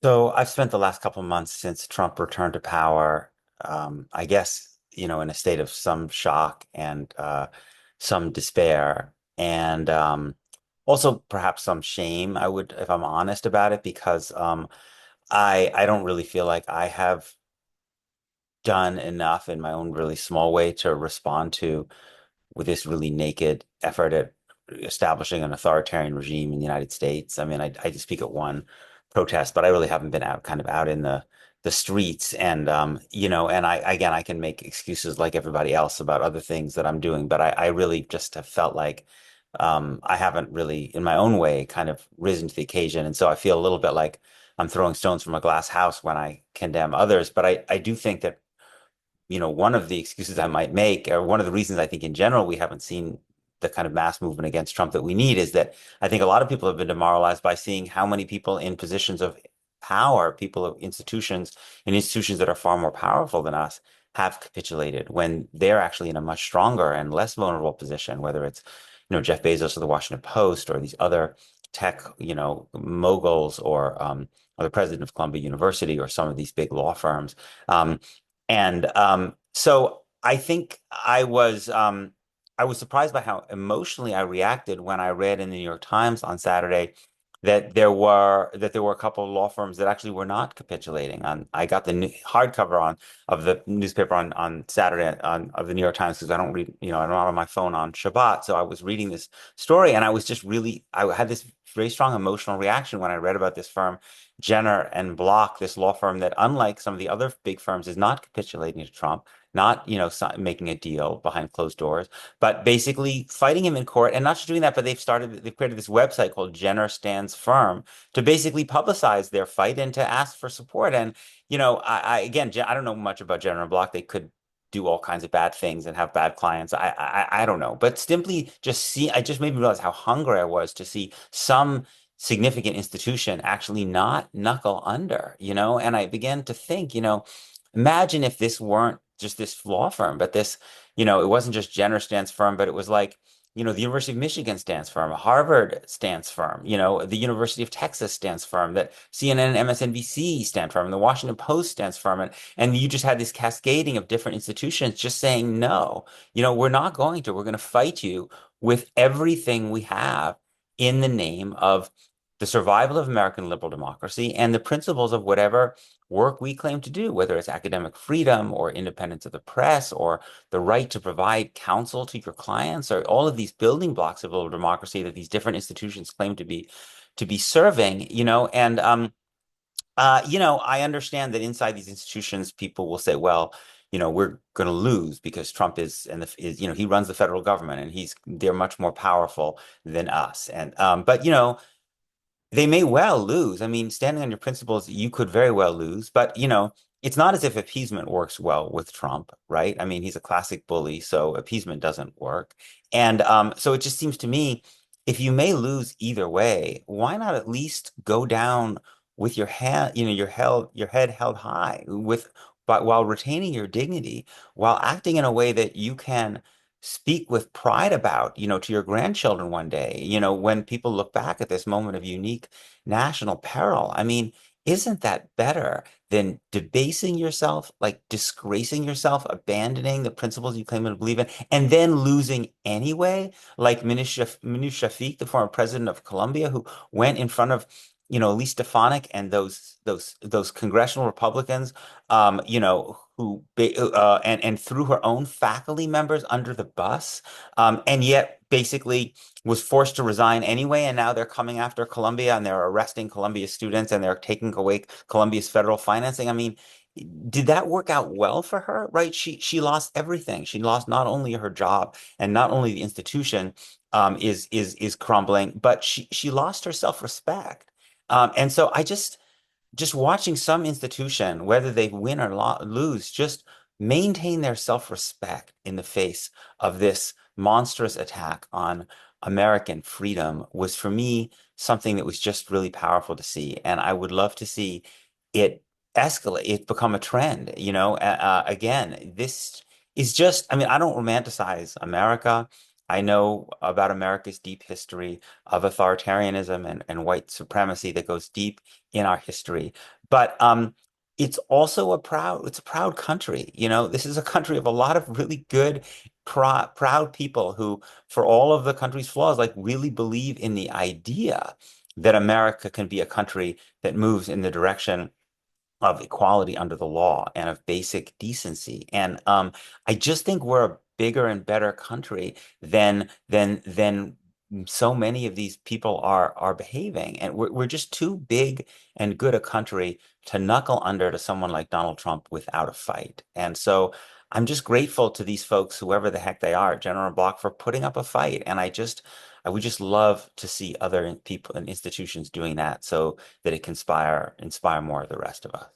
So I've spent the last couple of months since Trump returned to power, I guess, in a state of some shock and some despair, and also perhaps some shame, if I'm honest about it, because I don't really feel like I have done enough in my own really small way to respond to with this really naked effort at establishing an authoritarian regime in the United States. I mean, I just speak at one protest, but I really haven't been out in the streets. And and I can make excuses like everybody else about other things that I'm doing, but I really just have felt like I haven't really, in my own way, kind of risen to the occasion. And so I feel a little bit like I'm throwing stones from a glass house when I condemn others. But I do think that one of the excuses I might make, or one of the reasons I think in general we haven't seen the kind of mass movement against Trump that we need, is that I think a lot of people have been demoralized by seeing how many people in positions of power, people of institutions, and institutions that are far more powerful than us, have capitulated when they're actually in a much stronger and less vulnerable position, whether it's, Jeff Bezos of the Washington Post or these other tech, moguls or the president of Columbia University or some of these big law firms. And so I think I was surprised by how emotionally I reacted when I read in the New York Times on Saturday that there were a couple of law firms that actually were not capitulating. I got the hardcover on of the newspaper on Saturday of the New York Times because I don't read, I don't have my phone on Shabbat. So I was reading this story and I was just really I had this very strong emotional reaction when I read about this firm, Jenner and Block, this law firm that, unlike some of the other big firms, is not capitulating to Trump, not, making a deal behind closed doors, but basically fighting him in court. And not just doing that, but they've created this website called Jenner Stands Firm to basically publicize their fight and to ask for support. And, again, I don't know much about Jenner and Block. They could do all kinds of bad things and have bad clients. I don't know. But simply I just made me realize how hungry I was to see some significant institution actually not knuckle under, and I began to think, imagine if this weren't just this law firm, but this, it wasn't just Jenner Stance firm, but it was like, the University of Michigan stance firm, Harvard stance firm, the University of Texas stance firm, that CNN and MSNBC stand firm, and the Washington Post stands firm. And you just had this cascading of different institutions just saying, no, we're not going to, we're going to fight you with everything we have in the name of the survival of American liberal democracy and the principles of whatever work we claim to do, whether it's academic freedom or independence of the press or the right to provide counsel to your clients, or all of these building blocks of liberal democracy that these different institutions claim to be serving, I understand that inside these institutions, people will say, well, we're going to lose because Trump he runs the federal government and they're much more powerful than us. But they may well lose. I mean, standing on your principles, you could very well lose, but it's not as if appeasement works well with Trump, right? I mean, he's a classic bully, so appeasement doesn't work. And so it just seems to me, if you may lose either way, why not at least go down with your hand, your head held high but while retaining your dignity, while acting in a way that you can speak with pride about, to your grandchildren one day, when people look back at this moment of unique national peril. I mean, isn't that better than debasing yourself, like disgracing yourself, abandoning the principles you claim to believe in, and then losing anyway? Like Minish Shafik, the former president of Colombia, who went in front of, Elise Stefanik and those congressional Republicans, and threw her own faculty members under the bus, and yet basically was forced to resign anyway. And now they're coming after Columbia and they're arresting Columbia students and they're taking away Columbia's federal financing. I mean, did that work out well for her? Right? She lost everything. She lost not only her job and not only the institution is crumbling, but she lost her self-respect. And so I just watching some institution, whether they win or lose, just maintain their self-respect in the face of this monstrous attack on American freedom was, for me, something that was just really powerful to see. And I would love to see it it become a trend. Again, this is just, I mean, I don't romanticize America. I know about America's deep history of authoritarianism and white supremacy that goes deep in our history. But it's also it's a proud country. You know, this is a country of a lot of really good, proud people who, for all of the country's flaws, like really believe in the idea that America can be a country that moves in the direction of equality under the law and of basic decency. And I just think we're a bigger and better country than so many of these people are behaving. And we're just too big and good a country to knuckle under to someone like Donald Trump without a fight. And so I'm just grateful to these folks, whoever the heck they are, General Block, for putting up a fight. And I would just love to see other people and institutions doing that so that it can inspire more of the rest of us.